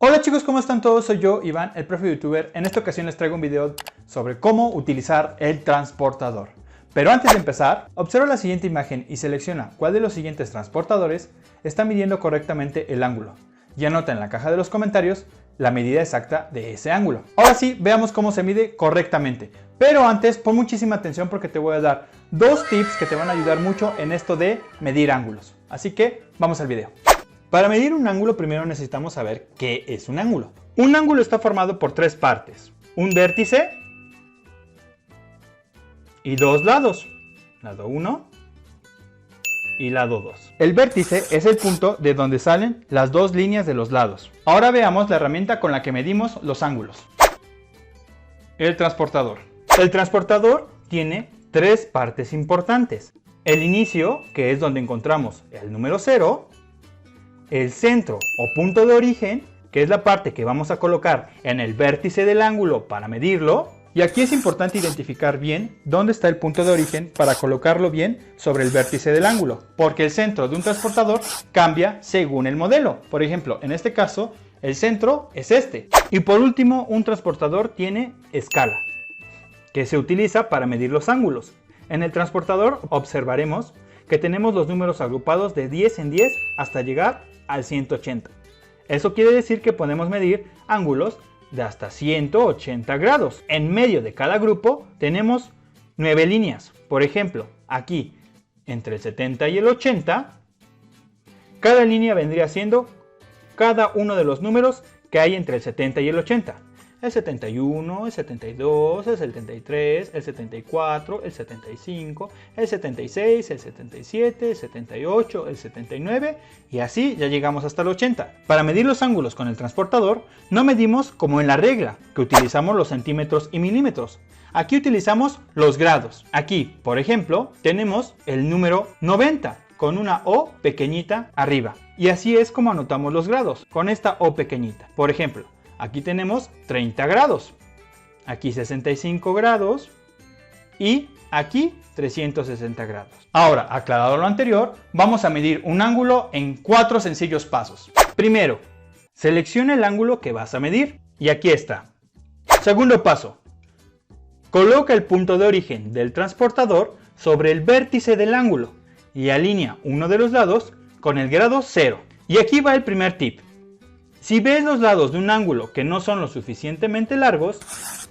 Hola chicos, ¿cómo están todos? Soy yo, Iván, el profe youtuber. En esta ocasión les traigo un video sobre cómo utilizar el transportador. Pero antes de empezar, observa la siguiente imagen y selecciona cuál de los siguientes transportadores está midiendo correctamente el ángulo. Y anota en la caja de los comentarios la medida exacta de ese ángulo. Ahora sí, veamos cómo se mide correctamente. Pero antes, pon muchísima atención porque te voy a dar dos tips que te van a ayudar mucho en esto de medir ángulos. Así que, vamos al video. Para medir un ángulo primero necesitamos saber qué es un ángulo. Un ángulo está formado por tres partes: un vértice y dos lados, lado 1 y lado 2. El vértice es el punto de donde salen las dos líneas de los lados. Ahora veamos la herramienta con la que medimos los ángulos. El transportador. El transportador tiene tres partes importantes: el inicio, que es donde encontramos el número 0, el centro o punto de origen, que es la parte que vamos a colocar en el vértice del ángulo para medirlo. Y aquí es importante identificar bien dónde está el punto de origen para colocarlo bien sobre el vértice del ángulo, porque el centro de un transportador cambia según el modelo. Por ejemplo, en este caso, el centro es este. Y por último, un transportador tiene escala, que se utiliza para medir los ángulos. En el transportador observaremos que tenemos los números agrupados de 10 en 10 hasta llegar al 180. Eso quiere decir que podemos medir ángulos de hasta 180 grados. En medio de cada grupo tenemos 9 líneas. Por ejemplo, aquí entre el 70 y el 80, cada línea vendría siendo cada uno de los números que hay entre el 70 y el 80. El 71, el 72, el 73, el 74, el 75, el 76, el 77, el 78, el 79 y así ya llegamos hasta el 80. Para medir los ángulos con el transportador no medimos como en la regla, que utilizamos los centímetros y milímetros. Aquí utilizamos los grados. Aquí, por ejemplo, tenemos el número 90 con una O pequeñita arriba. Y así es como anotamos los grados, con esta O pequeñita. Por ejemplo, aquí tenemos 30 grados, aquí 65 grados y aquí 360 grados. Ahora, aclarado lo anterior, vamos a medir un ángulo en 4 sencillos pasos. Primero, selecciona el ángulo que vas a medir y aquí está. Segundo paso, coloca el punto de origen del transportador sobre el vértice del ángulo y alinea uno de los lados con el grado 0. Y aquí va el primer tip. Si ves los lados de un ángulo que no son lo suficientemente largos,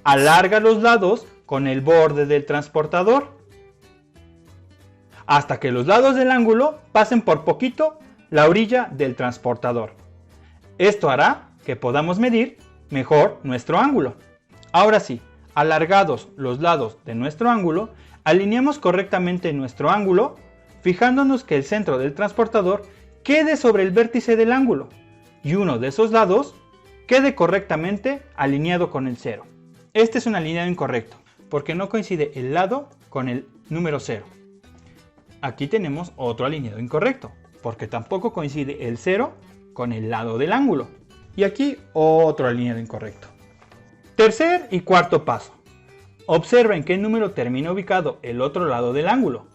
alarga los lados con el borde del transportador hasta que los lados del ángulo pasen por poquito la orilla del transportador. Esto hará que podamos medir mejor nuestro ángulo. Ahora sí, alargados los lados de nuestro ángulo, alineamos correctamente nuestro ángulo, fijándonos que el centro del transportador quede sobre el vértice del ángulo y uno de esos lados quede correctamente alineado con el 0. Este es un alineado incorrecto, porque no coincide el lado con el número 0. Aquí tenemos otro alineado incorrecto, porque tampoco coincide el 0 con el lado del ángulo. Y aquí otro alineado incorrecto. Tercer y cuarto paso. Observa en qué número termina ubicado el otro lado del ángulo.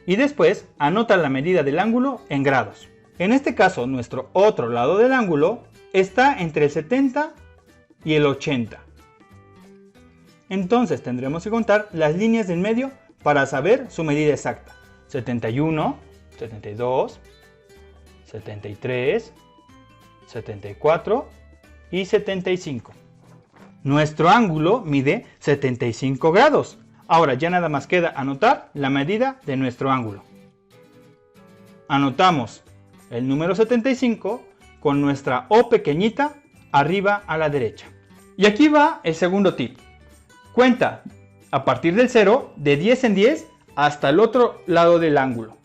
Y después anota la medida del ángulo en grados. En este caso, nuestro otro lado del ángulo está entre el 70 y el 80. Entonces tendremos que contar las líneas del medio para saber su medida exacta. 71, 72, 73, 74 y 75. Nuestro ángulo mide 75 grados. Ahora ya nada más queda anotar la medida de nuestro ángulo. Anotamos el número 75 con nuestra O pequeñita arriba a la derecha. Y aquí va el segundo tip. Cuenta a partir del 0 de 10 en 10 hasta el otro lado del ángulo.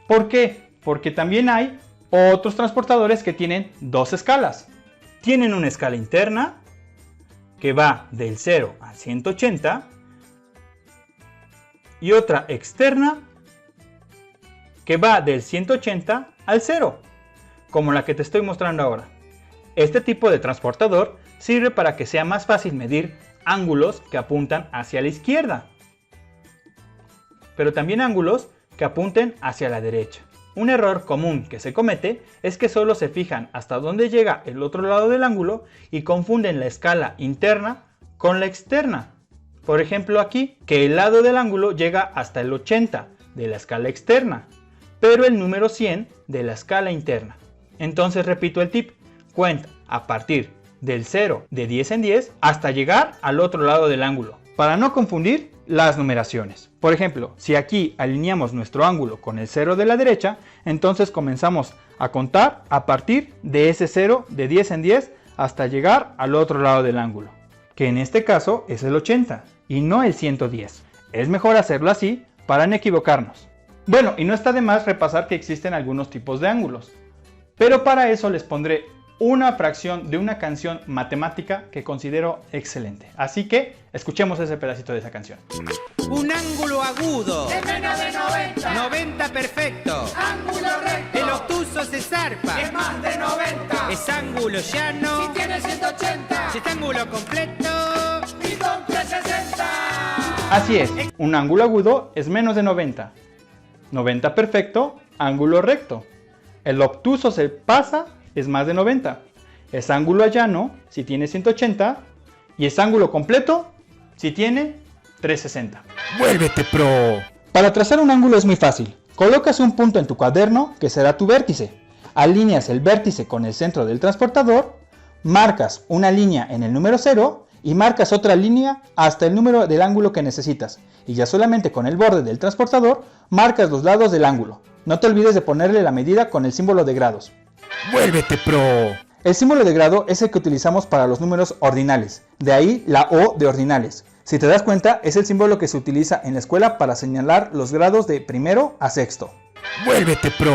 ¿Por qué? Porque también hay otros transportadores que tienen dos escalas. Tienen una escala interna que va del 0 a 180 y otra externa que va del 180 al 0, como la que te estoy mostrando ahora. Este tipo de transportador sirve para que sea más fácil medir ángulos que apuntan hacia la izquierda, pero también ángulos que apunten hacia la derecha. Un error común que se comete es que solo se fijan hasta dónde llega el otro lado del ángulo y confunden la escala interna con la externa. Por ejemplo aquí, que el lado del ángulo llega hasta el 80 de la escala externa, pero el número 100 de la escala interna. Entonces repito el tip, cuenta a partir del 0 de 10 en 10 hasta llegar al otro lado del ángulo, para no confundir las numeraciones. Por ejemplo, si aquí alineamos nuestro ángulo con el 0 de la derecha, entonces comenzamos a contar a partir de ese 0 de 10 en 10 hasta llegar al otro lado del ángulo, que en este caso es el 80 y no el 110. Es mejor hacerlo así para no equivocarnos. Bueno, y no está de más repasar que existen algunos tipos de ángulos, pero para eso les pondré una fracción de una canción matemática que considero excelente. Así que escuchemos ese pedacito de esa canción. Un ángulo agudo Es menos de 90. 90 perfecto. Ángulo recto. El obtuso se zarpa. Es más de 90. Es ángulo llano. Si tiene 180. Si está ángulo completo. Y con 360. Así es, un ángulo agudo es menos de 90. 90 perfecto, ángulo recto. El obtuso se pasa, es más de 90. Es ángulo llano si tiene 180 y es ángulo completo si tiene 360. ¡Vuélvete pro! Para trazar un ángulo es muy fácil. Colocas un punto en tu cuaderno que será tu vértice. Alineas el vértice con el centro del transportador, marcas una línea en el número 0 y marcas otra línea hasta el número del ángulo que necesitas. Y ya solamente con el borde del transportador marcas los lados del ángulo. No te olvides de ponerle la medida con el símbolo de grados. ¡Vuélvete pro! El símbolo de grado es el que utilizamos para los números ordinales, de ahí la O de ordinales. Si te das cuenta, es el símbolo que se utiliza en la escuela para señalar los grados de primero a sexto. ¡Vuélvete pro!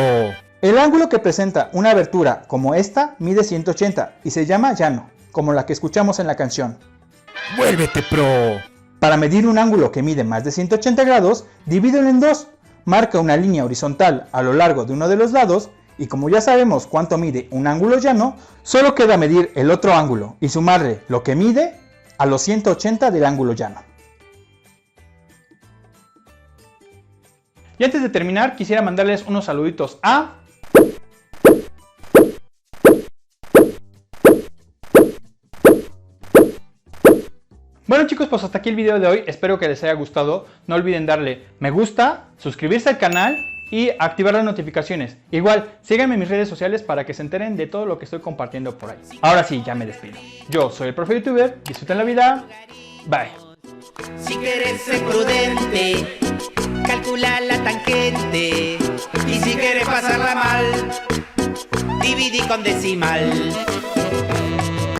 El ángulo que presenta una abertura como esta mide 180 y se llama llano, como la que escuchamos en la canción. ¡Vuélvete pro! Para medir un ángulo que mide más de 180 grados, divídelo en dos. Marca una línea horizontal a lo largo de uno de los lados y como ya sabemos cuánto mide un ángulo llano, solo queda medir el otro ángulo y sumarle lo que mide a los 180 del ángulo llano. Y antes de terminar, quisiera mandarles unos saluditos a... Bueno chicos, pues hasta aquí el video de hoy, espero que les haya gustado. No olviden darle me gusta, suscribirse al canal y activar las notificaciones. Igual, síganme en mis redes sociales para que se enteren de todo lo que estoy compartiendo por ahí. Ahora sí, ya me despido. Yo soy el profe youtuber, disfruten la vida, bye. Si quieres ser prudente, calcula la tangente. Y si quieres pasarla mal, dividí con decimal.